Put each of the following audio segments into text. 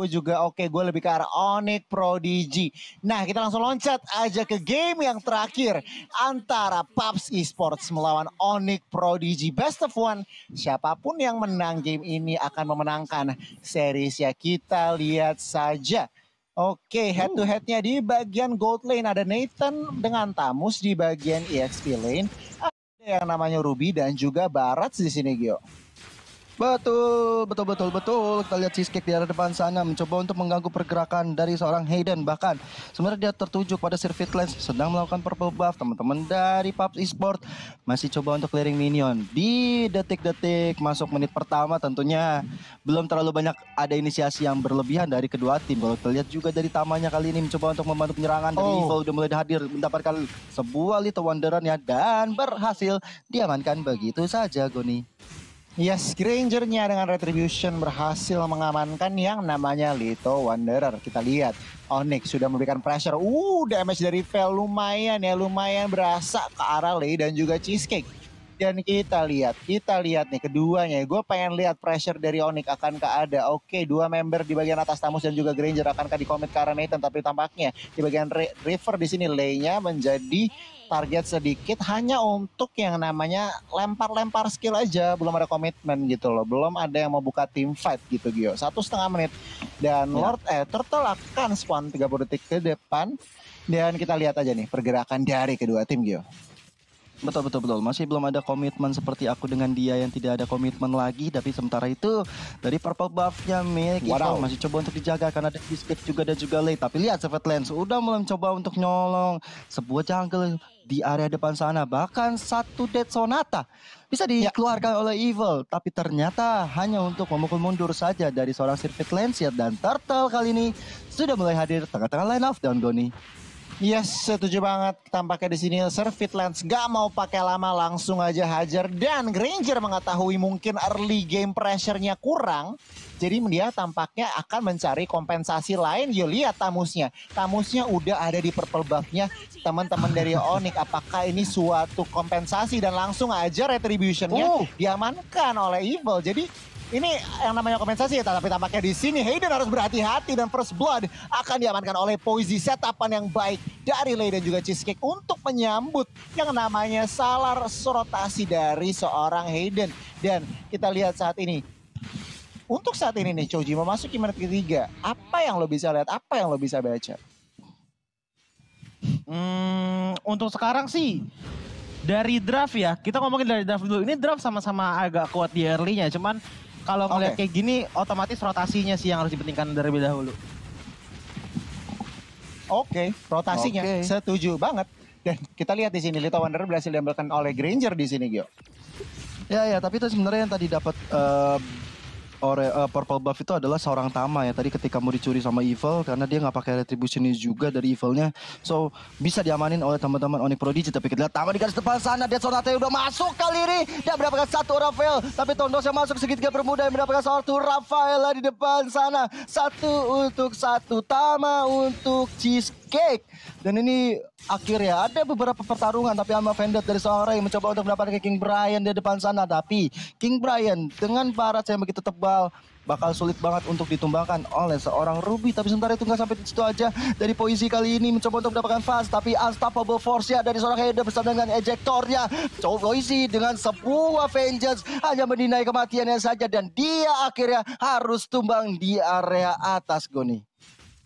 Gue juga oke, gue lebih ke arah Onyx Prodigy. Nah, kita langsung loncat aja ke game yang terakhir antara PUBG Esports melawan Onyx Prodigy. Best of one, siapapun yang menang game ini akan memenangkan series ya. Kita lihat saja. Oke, head to headnya di bagian gold lane ada Nathan dengan Tamus, di bagian EXP lane ada yang namanya Ruby dan juga Barats di sini, Gio. Betul. Kita lihat Cheesecake di arah depan sana mencoba untuk mengganggu pergerakan dari seorang Hayden. Bahkan sebenarnya dia tertuju pada Sir Fitlands sedang melakukan purple buff. Teman-teman dari PUBG Esports masih coba untuk clearing minion. Di detik-detik masuk menit pertama tentunya belum terlalu banyak ada inisiasi yang berlebihan dari kedua tim. Kalau kita lihat juga dari Tamanya kali ini mencoba untuk membantu penyerangan dari Evil udah mulai hadir mendapatkan sebuah Little Wanderer-nya dan berhasil diamankan begitu saja, Goni. Yes, Granger-nya dengan Retribution berhasil mengamankan yang namanya Little Wanderer. Kita lihat, Onyx sudah memberikan pressure. Damage dari Vel lumayan berasa ke arah Lei dan juga Cheesecake. Dan kita lihat nih keduanya. Gue pengen lihat pressure dari Onyx akankah ada. Oke, dua member di bagian atas Tamus dan juga Granger akankah di-commit ke arah Nathan. Tapi tampaknya di bagian River di sini Lei-nya menjadi target sedikit hanya untuk yang namanya lempar-lempar skill aja. Belum ada komitmen gitu loh. Belum ada yang mau buka team fight gitu, Gio. 1,5 menit. Dan Turtle akan spawn 30 detik ke depan. Dan kita lihat aja nih pergerakan dari kedua tim, Gio. Betul. Masih belum ada komitmen seperti aku dengan dia yang tidak ada komitmen lagi. Tapi sementara itu dari purple buff-nya milik Evil masih coba untuk dijaga karena ada Cheesecake juga dan juga Lei. Tapi lihat Svetlands udah mulai mencoba untuk nyolong sebuah jungle di area depan sana. Bahkan satu Dead Sonata bisa dikeluarkan oleh Evil. Tapi ternyata hanya untuk memukul mundur saja dari seorang Sir Fitlands ya. Dan Turtle kali ini sudah mulai hadir tengah-tengah line of down, Goni. Yes, setuju banget. Tampaknya di sini Sir Fitlands gak mau pakai lama, langsung aja hajar. Dan Granger mengetahui mungkin early game pressure-nya kurang. Jadi dia tampaknya akan mencari kompensasi lain. Yo, lihat Tamusnya. Tamusnya udah ada di purple buff-nya. Teman-teman dari Onyx, apakah ini suatu kompensasi? Dan langsung aja Retribution-nya diamankan oleh Evil. Jadi ini yang namanya kompensasi ya, tapi tampaknya di sini Hayden harus berhati-hati dan First Blood akan diamankan oleh Poisey. Setapan yang baik dari Lei dan juga Cheesecake untuk menyambut yang namanya salar rotasi dari seorang Hayden. Dan kita lihat saat ini, untuk saat ini nih Choji memasuki menit ketiga, apa yang lo bisa lihat, apa yang lo bisa baca? Untuk sekarang sih dari draft ya, kita ngomongin dari draft dulu. Ini draft sama-sama agak kuat di early-nya, cuman kalau ngeliat kayak gini, otomatis rotasinya sih yang harus dipentingkan terlebih dahulu. Oke, rotasinya setuju banget. Dan kita lihat di sini Little Wanderer berhasil diambilkan oleh Granger di sini, Gio. Ya, tapi itu sebenarnya yang tadi dapat purple buff itu adalah seorang Tama ya. Tadi ketika mau dicuri sama Evil karena dia nggak pakai retribution juga dari Evilnya, so bisa diamanin oleh teman-teman Onyx Prodigy. Tapi kita lihat Tama di garis depan sana, Dead Sonata udah masuk kali ini dan mendapatkan satu Rafael. Tapi Tondos yang masuk segitiga bermuda yang mendapatkan satu Rafael di depan sana. Satu untuk satu, Tama untuk Cheesecake. Dan ini akhirnya ada beberapa pertarungan tapi Alma Vendetta dari seorang yang mencoba untuk mendapatkan King Brian di depan sana. Tapi King Brian dengan barat yang begitu tebal bakal sulit banget untuk ditumbangkan oleh seorang Ruby. Tapi sementara itu nggak sampai di situ aja. Dari Poisey kali ini mencoba untuk mendapatkan fast, tapi unstoppable force-nya dari seorang Hayden bersama dengan ejectornya. Poisey dengan sebuah vengeance hanya mendinai kematiannya saja dan dia akhirnya harus tumbang di area atas, Goni.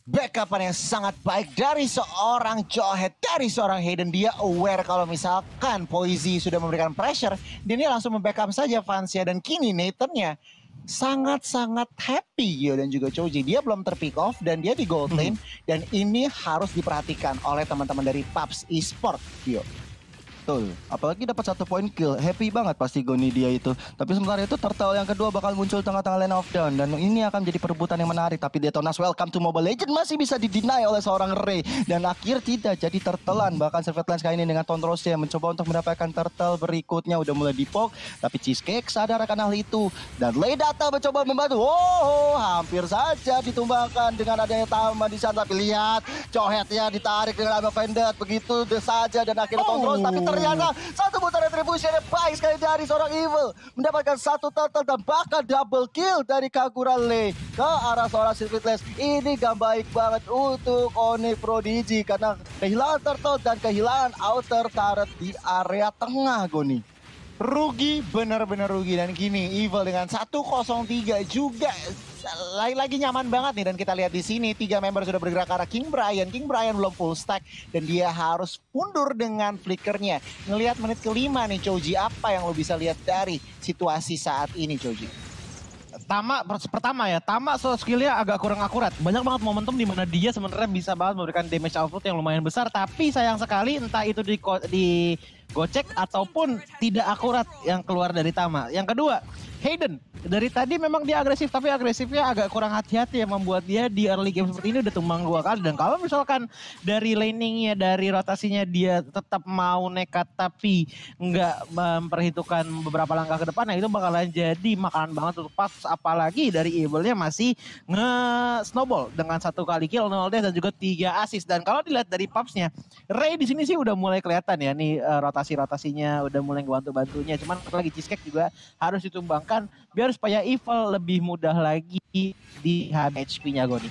Backupan yang sangat baik dari seorang Jawhead, dari seorang Hayden. Dia aware kalau misalkan Poisey sudah memberikan pressure, dia langsung membackup saja fansnya. Dan kini Nathan-nya sangat-sangat happy dan juga Choji. Dia belum terpick off dan dia di gold lane. Dan ini harus diperhatikan oleh teman-teman dari PUBG Esports, Gio. Betul, apalagi dapat 1 poin kill, happy banget pasti Goni dia itu. Tapi sementara itu Turtle yang kedua bakal muncul tengah-tengah lane of down. Dan ini akan jadi perebutan yang menarik. Tapi Detonas Welcome to Mobile Legends masih bisa didinai oleh seorang Ray. Dan akhir tidak jadi Turtlean. Bahkan Svetlands kali ini dengan Tonrosnya mencoba untuk mendapatkan Turtle berikutnya. Udah mulai dipok, tapi Cheesecake sadar akan hal itu. Dan Lei datang mencoba membantu. Hampir saja ditumbangkan dengan adanya Tama di sana. Tapi lihat, Jawhead-nya ditarik dengan Alma Vendetta. Begitu saja dan akhirnya Tonros. Tapi ternyata satu putaran retribution yang baik sekali dari seorang Evil. Mendapatkan satu turtle dan bahkan double kill dari Kagura Lei ke arah seorang Sirvitless. Ini gak baik banget untuk Onyx Prodigy karena kehilangan turtle dan kehilangan outer turret di area tengah, Goni. Rugi, benar-benar rugi. Dan gini, Evil dengan 103 juga lagi nyaman banget nih. Dan kita lihat di sini 3 member sudah bergerak ke arah King Brian. King Brian belum full stack dan dia harus mundur dengan flickernya. Ngelihat menit kelima nih Choji, apa yang lo bisa lihat dari situasi saat ini Choji? Pertama ya, Tama skillnya agak kurang akurat. Banyak banget momentum di mana dia sebenarnya bisa banget memberikan damage output yang lumayan besar. Tapi sayang sekali entah itu di gocek ataupun tidak akurat yang keluar dari Tama. Yang kedua, Hayden. Dari tadi memang dia agresif, tapi agresifnya agak kurang hati-hati yang membuat dia di early game seperti ini udah tumbang 2 kali. Dan kalau misalkan dari laningnya, dari rotasinya dia tetap mau nekat tapi nggak memperhitungkan beberapa langkah ke depan, nah itu bakalan jadi makanan banget untuk Pups. Apalagi dari Evil-nya masih nge-snowball dengan 1 kali kill, 0 death dan juga 3 assist. Dan kalau dilihat dari Pups-nya, Ray di sini sih udah mulai kelihatan ya nih rotasi-rotasinya udah mulai bantu-bantunya. Cuman lagi Cheesecake juga harus ditumbangkan biar supaya Evil lebih mudah lagi di HP-nya Goni.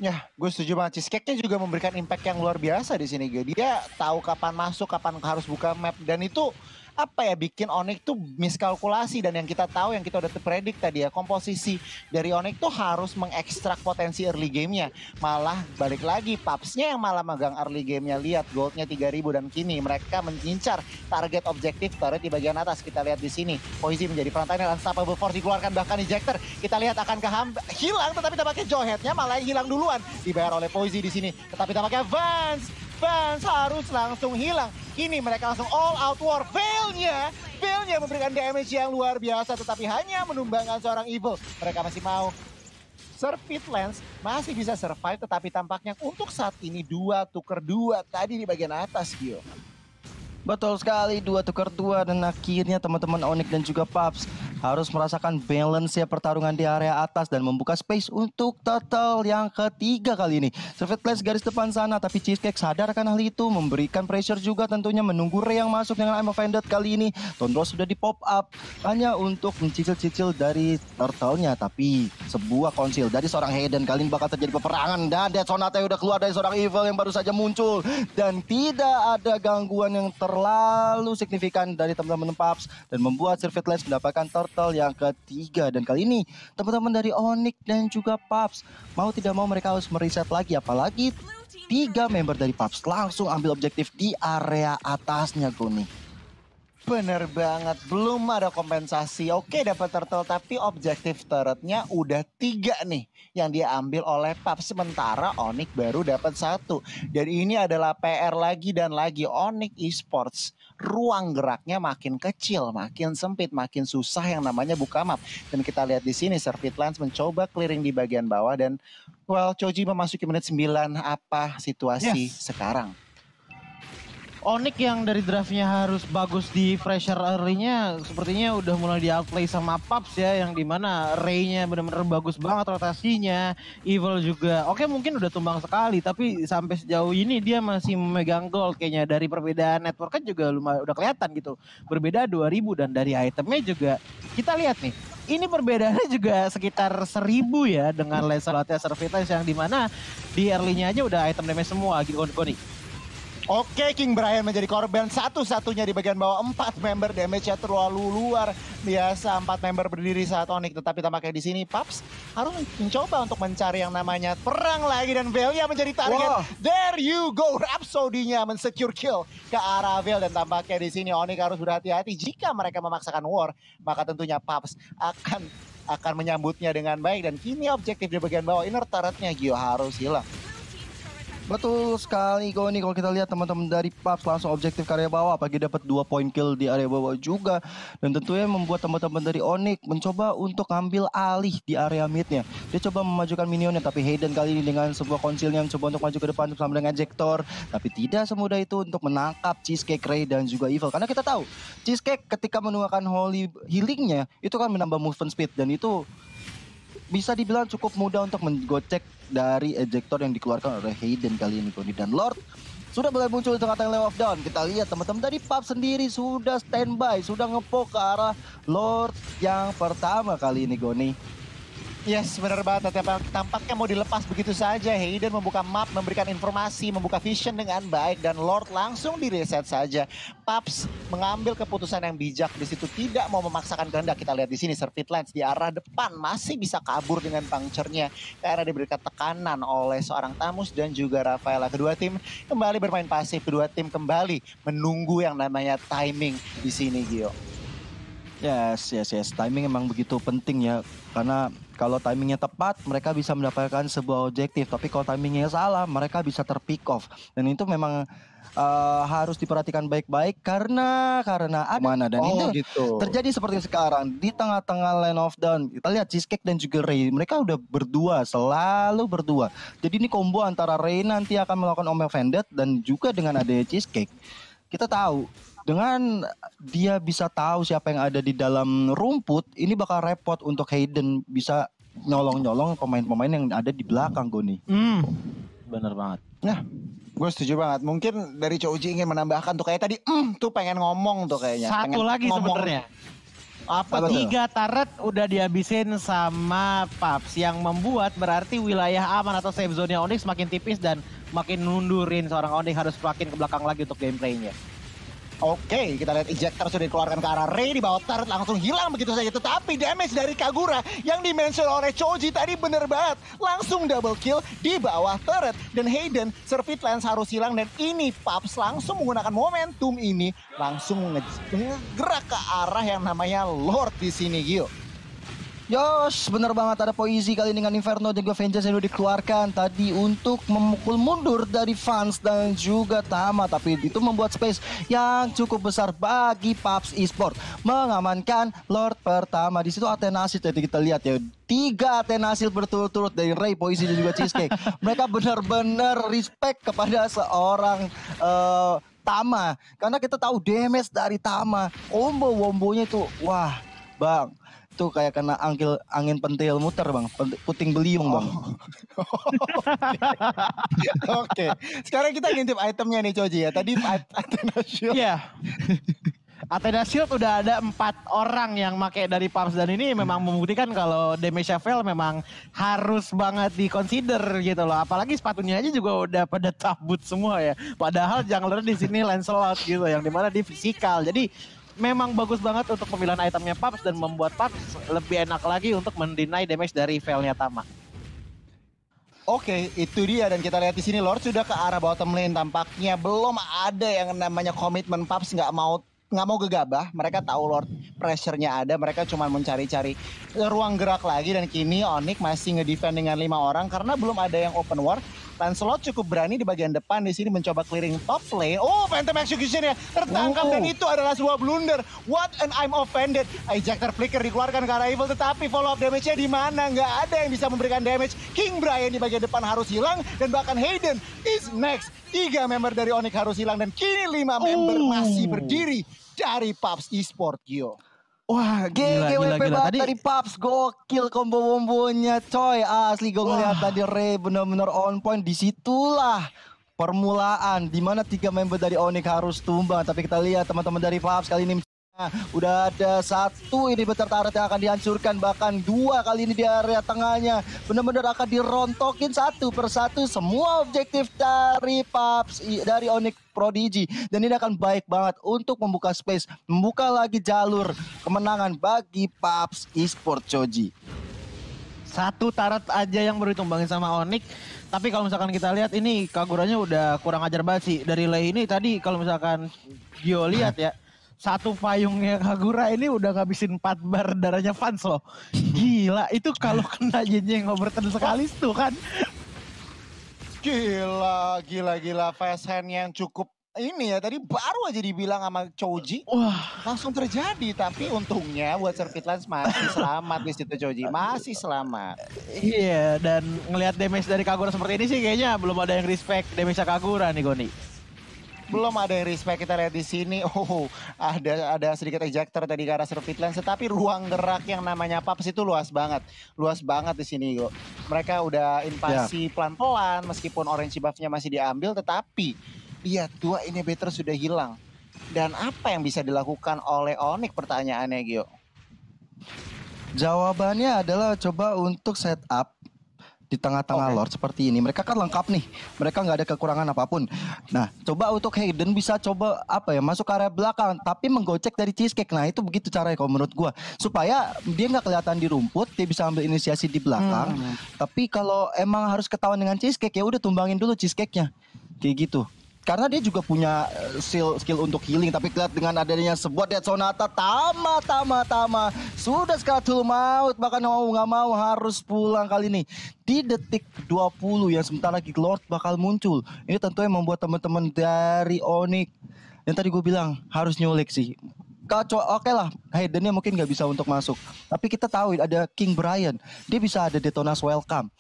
Ya, gue setuju banget. Cheesecake-nya juga memberikan impact yang luar biasa di sini. Dia tahu kapan masuk, kapan harus buka map, dan itu apa ya, bikin Onyx tuh miskalkulasi. Dan yang kita tahu, yang kita udah predik tadi ya, komposisi dari Onyx tuh harus mengekstrak potensi early game-nya. Malah balik lagi, Pups-nya yang malah megang early game-nya. Lihat gold-nya 3.000 dan kini mereka mengincar target objektif turret di bagian atas. Kita lihat di sini, Poisey menjadi frontline, Unstoppable Force dikeluarkan, bahkan ejector. Kita lihat akankah hilang, tetapi tampaknya Jawhead-nya malah hilang duluan. Dibayar oleh Poisey di sini, tetapi tampaknya Vance harus langsung hilang. Kini mereka langsung all out war. Veil-nya memberikan damage yang luar biasa, tetapi hanya menumbangkan seorang Evil. Mereka masih mau. Sirvitlance masih bisa survive, tetapi tampaknya untuk saat ini 2 tuker 2 tadi di bagian atas, Gio. Betul sekali, 2 tukar 2 dan akhirnya teman-teman Onyx dan juga Pups harus merasakan balance ya pertarungan di area atas dan membuka space untuk turtle yang ketiga kali ini. Sirvitless garis depan sana, tapi Cheesecake sadar akan hal itu, memberikan pressure juga tentunya, menunggu Ray yang masuk dengan I'm Offended kali ini. Tondro sudah di pop up hanya untuk mencicil-cicil dari turtle-nya, tapi sebuah konsil dari seorang Hayden kali ini bakal terjadi peperangan dan Dead Sonata udah keluar dari seorang Evil yang baru saja muncul dan tidak ada gangguan yang terlalu signifikan dari teman-teman Pups dan membuat Sirvitless mendapatkan turtle yang ketiga. Dan kali ini teman-teman dari Onyx dan juga Pups mau tidak mau mereka harus mereset lagi, apalagi 3 member dari Pups langsung ambil objektif di area atasnya, Goni. Bener banget, belum ada kompensasi. Oke, dapat turtle, tapi objektif turretnya udah 3 nih yang dia ambil oleh Pups. Sementara Onyx baru dapat 1. Dan ini adalah PR lagi dan lagi. Onyx Esports ruang geraknya makin kecil, makin sempit, makin susah yang namanya buka map. Dan kita lihat di sini Sirvitlance mencoba clearing di bagian bawah dan Choji memasuki menit 9. Apa situasi sekarang? Onyx yang dari draftnya harus bagus di pressure early-nya sepertinya udah mulai di outplay sama Pups ya, yang dimana Ray-nya benar-benar bagus banget rotasinya. Evil juga oke, mungkin udah tumbang sekali, tapi sampai sejauh ini dia masih memegang gold kayaknya. Dari perbedaan network juga lumayan udah kelihatan gitu, berbeda 2000. Dan dari itemnya juga kita lihat nih, ini perbedaannya juga sekitar 1000 ya dengan Lancelotnya Sirvitless, yang dimana di early-nya aja udah item damage semua gitu, Goni. Oke, King Brian menjadi korban satu-satunya di bagian bawah. 4 member, damage-nya terlalu luar biasa. 4 member berdiri saat Onyx, tetapi tampaknya di sini Pups harus mencoba untuk mencari yang namanya perang lagi, dan Veil-nya menjadi target. Wow. There you go, Rhapsody-nya mensecure kill ke arah Veil, dan tampaknya di sini Onyx harus berhati-hati. Jika mereka memaksakan war, maka tentunya Pups akan menyambutnya dengan baik. Dan kini objektif di bagian bawah, inner turret-nya Gio harus hilang. Betul sekali, Goni. Kalau kita lihat teman-teman dari Pups langsung objektif ke area bawah, apalagi dapat 2 point kill di area bawah juga. Dan tentunya membuat teman-teman dari Onyx mencoba untuk ambil alih di area midnya. Dia coba memajukan minionnya, tapi Hayden kali ini dengan sebuah konsilnya mencoba untuk maju ke depan bersama dengan Ejector. Tapi tidak semudah itu untuk menangkap Cheesecake, Ray, dan juga Evil. Karena kita tahu, Cheesecake ketika menggunakan Holy Healing-nya, itu kan menambah movement speed. Dan itu bisa dibilang cukup mudah untuk menggocek dari ejector yang dikeluarkan oleh Hayden kali ini Goni. Dan Lord sudah mulai muncul di tengah-tengah lane of down. Kita lihat teman-teman dari PUBG sendiri sudah standby, sudah ngepoke ke arah Lord yang pertama kali ini Goni. Yes, benar banget. Tampaknya mau dilepas begitu saja. Hayden membuka map, memberikan informasi, membuka vision dengan baik. Dan Lord langsung direset saja. PUBG mengambil keputusan yang bijak di situ. Tidak mau memaksakan kehendak. Kita lihat di sini, Surfeit Lens di arah depan masih bisa kabur dengan puncture-nya. Karena diberikan tekanan oleh seorang Tamus dan juga Rafaela. Kedua tim kembali bermain pasif. Kedua tim kembali menunggu yang namanya timing di sini, Gio. Yes. Timing emang begitu penting ya. Karena kalau timingnya tepat, mereka bisa mendapatkan sebuah objektif. Tapi kalau timingnya salah, mereka bisa terpick off. Dan itu memang harus diperhatikan baik-baik karena ada mana. Dan itu gitu. terjadi seperti sekarang. Di tengah-tengah lane of down, kita lihat Cheesecake dan juga Ray. Mereka udah berdua, selalu berdua. Jadi ini combo antara Ray nanti akan melakukan Omega Vendetta dan juga dengan adanya Cheesecake. Kita tahu dengan dia bisa tahu siapa yang ada di dalam rumput, ini bakal repot untuk Hayden bisa nyolong-nyolong pemain-pemain yang ada di belakang Goni. Bener banget. Nah, gue setuju banget. Mungkin dari Choji ingin menambahkan tuh kayak tadi, tuh pengen ngomong tuh kayaknya. Satu pengen lagi sebenarnya. Apa tuh? 3 turret udah dihabisin sama PUBG yang membuat berarti wilayah aman atau safe zone-nya Onyx makin tipis dan makin nundurin seorang Onyx harus makin ke belakang lagi untuk gameplaynya. Oke, kita lihat ejector sudah dikeluarkan ke arah Ray di bawah turret langsung hilang begitu saja. Tetapi damage dari Kagura yang dimention oleh Choji tadi bener banget. Langsung double kill di bawah turret. Dan Hayden, Surfeit Lens harus hilang. Dan ini PUBG langsung menggunakan momentum ini. Langsung ngegerak ke arah yang namanya Lord di sini, Gio. Yos, bener banget ada Poisi kali ini dengan Inferno dan juga Vengeance yang udah dikeluarkan tadi untuk memukul mundur dari Fans dan juga Tama. Tapi itu membuat space yang cukup besar bagi PUBG Esport mengamankan Lord pertama. Di situ Atenasil tadi kita lihat ya, 3 Atenasil berturut-turut dari Ray, Poisi dan juga Cheesecake. Mereka benar-benar respect kepada seorang Tama karena kita tahu damage dari Tama, combo-wombonya itu wah bang. Itu kayak kena angin pentil muter bang, puting beliung bang. Oke, sekarang kita ngintip itemnya nih Choji ya. Tadi Athena Shield. Iya. Athena Shield udah ada 4 orang yang make dari PUBG dan ini memang membuktikan kalau damage Shavel memang harus banget di-consider gitu loh. Apalagi sepatunya aja juga udah pada cabut semua ya. Padahal jungler di sini Lancelot gitu yang dimana di fisikal. Jadi memang bagus banget untuk pemilihan itemnya PUBG dan membuat PUBG lebih enak lagi untuk mendeny damage dari Veilnya Tama. Oke, itu dia dan kita lihat di sini Lord sudah ke arah bottom lane. Tampaknya belum ada yang namanya komitmen PUBG nggak mau gegabah. Mereka tahu Lord pressure-nya ada, mereka cuma mencari-cari ruang gerak lagi dan kini Onyx masih ngedefend dengan 5 orang karena belum ada yang open war. Lancelot cukup berani di bagian depan di sini mencoba clearing top lane. Oh, Phantom Execution ya tertangkap dan itu adalah sebuah blunder. What and I'm offended. Ejector flicker dikeluarkan ke arah Evil tetapi follow up damage-nya di mana? Nggak ada yang bisa memberikan damage. King Brian di bagian depan harus hilang dan bahkan Hayden is next. 3 member dari Onyx harus hilang dan kini 5 member masih berdiri dari PUBG Esport, Gio. Wah, GGWP banget dari PUBG, gokil combo-wombonya coy. Asli gue ngeliat tadi Ray bener-bener on point. Disitulah permulaan dimana 3 member dari Onyx harus tumbang. Tapi kita lihat teman-teman dari PUBG kali ini udah ada 1 ini turret yang akan dihancurkan, bahkan 2 kali ini di area tengahnya benar-benar akan dirontokin 1 persatu semua objektif dari PUBG dari Onyx Prodigy dan ini akan baik banget untuk membuka space, membuka lagi jalur kemenangan bagi PUBG Esport Choji. 1 turret aja yang baru ditumbangin sama Onyx. Tapi kalau misalkan kita lihat ini Kaguranya udah kurang ajar banget sih. Dari Lei ini tadi kalau misalkan Gio lihat ya, 1 payungnya Kagura ini udah ngabisin 4 bar darahnya Fans loh. Gila, itu kalau kena jenjeng overturn sekali tuh kan. Gila. Fast hand yang cukup ini ya. Tadi baru aja dibilang sama Choji. Wah, langsung terjadi. Tapi untungnya buat Surfeit Lens masih selamat di situ Choji. Masih selamat. iya, dan ngelihat damage dari Kagura seperti ini sih kayaknya belum ada yang respect damage Kagura nih Goni. Belum ada yang respect, kita lihat di sini. Oh, ada sedikit ejector tadi ke arah Surfitlands, tetapi ruang gerak yang namanya Paps itu luas banget. Luas banget di sini, Go. Mereka udah invasi pelan-pelan meskipun orange buff-nya masih diambil, tetapi lihat 2 inhibitor sudah hilang. Dan apa yang bisa dilakukan oleh Onyx pertanyaannya, Gio? Jawabannya adalah coba untuk setup di tengah-tengah Lord seperti ini. Mereka kan lengkap nih. Mereka nggak ada kekurangan apapun. Nah, coba untuk Hayden bisa coba masuk ke area belakang, tapi menggocek dari Cheesecake. Nah, itu begitu caranya kalau menurut gua. Supaya dia nggak kelihatan di rumput, dia bisa ambil inisiasi di belakang. Tapi kalau emang harus ketahuan dengan Cheesecake, ya udah tumbangin dulu Cheesecake-nya. Kayak gitu. Karena dia juga punya skill untuk healing. Tapi lihat dengan adanya sebuah Death Sonata. Tama. Sudah Skatul maut. Bahkan mau gak mau harus pulang kali ini. Di detik 20 yang sebentar lagi Lord bakal muncul. Ini tentunya membuat teman-teman dari Onyx. Yang tadi gue bilang harus nyulik sih. Oke lah, Haydennya mungkin gak bisa untuk masuk. Tapi kita tahu ada King Brian. Dia bisa ada Detona's Welcome.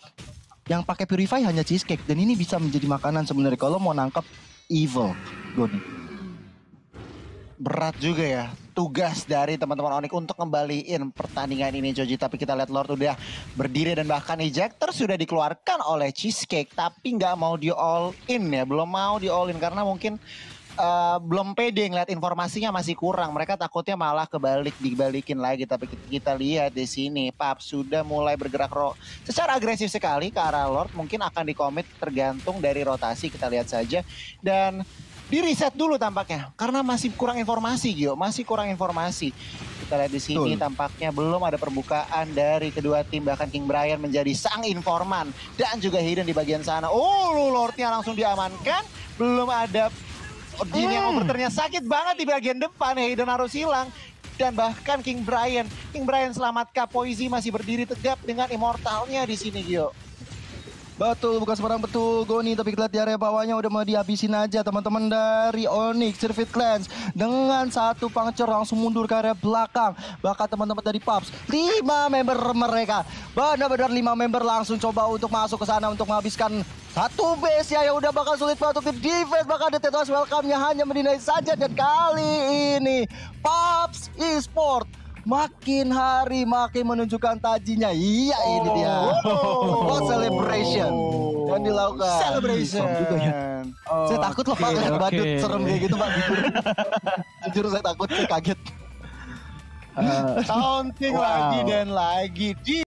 Yang pakai Purify hanya Cheesecake. Dan ini bisa menjadi makanan sebenarnya kalau mau nangkep Evil. Goni. Berat juga ya tugas dari teman-teman Onyx untuk ngembaliin pertandingan ini, Joji. Tapi kita lihat Lord udah berdiri dan bahkan ejector sudah dikeluarkan oleh Cheesecake. Tapi nggak mau di all in ya, belum mau di all in karena mungkin belum pede ngeliat informasinya masih kurang. Mereka takutnya malah dibalikin lagi. Tapi kita lihat di sini Paps sudah mulai bergerak secara agresif sekali ke arah Lord. Mungkin akan dikomit tergantung dari rotasi, kita lihat saja. Dan di reset dulu tampaknya karena masih kurang informasi, Gio. Masih kurang informasi. Kita lihat di sini tampaknya belum ada perbukaan dari kedua tim. Bahkan King Brian menjadi sang informan dan juga Hayden di bagian sana. Oh, Lordnya langsung diamankan. Belum ada Gini yang overturnya sakit banget di bagian depan. Hayden harus hilang. Dan bahkan King Brian selamat Poisy masih berdiri tegap dengan immortalnya di sini, Gio. Betul, bukan sembarang betul Goni, tapi kita lihat di area bawahnya udah mau dihabisin aja teman-teman dari Onyx Surfitlands. Dengan satu puncture langsung mundur ke area belakang. Bahkan teman-teman dari Paps, 5 member mereka. Benar-benar 5 member langsung coba untuk masuk ke sana untuk menghabiskan satu base ya, yang udah bakal sulit banget untuk di-defense. Bahkan ada Tetos welcome-nya hanya mendinai saja. Dan kali ini Paps Esport makin hari makin menunjukkan tajinya. Iya, ini dia. Celebration yang dilakukan. Celebration juga ya. Saya takut loh Pak, lihat badut serem kayak gitu Pak. Jujur saya takut, saya kaget. Taunting lagi dan lagi.